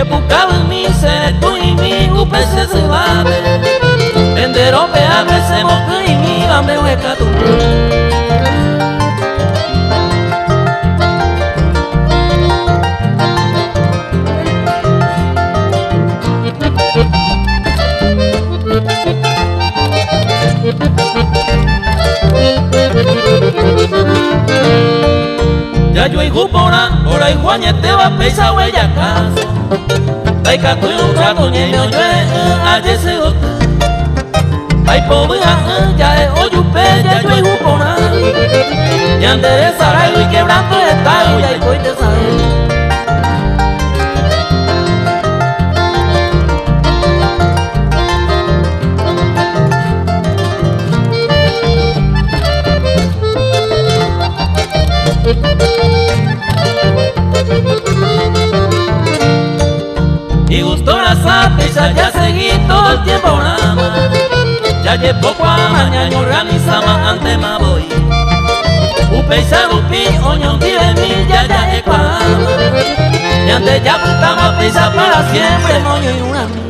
que buscaba en mí ser tú y mi upese se va vendero pe a veces mo y mi hambre hueca tu ya yo hijo por ahí Juaña te va a pesar huella caso ay que tú un rato ñeño yo ayer se gote ay pobre ya es oyupe ya yo hijo por ahí ya enderezará y quebrando está y ahí voy te saber y gustó la sapisa, ya seguí todo el tiempo nada más. Ya llevo poco a mañana organizamos ante ma voy. Upeisa upi, oño tire mi, ya es cuadra. Y antes ya puta ma pisa para siempre, moño y una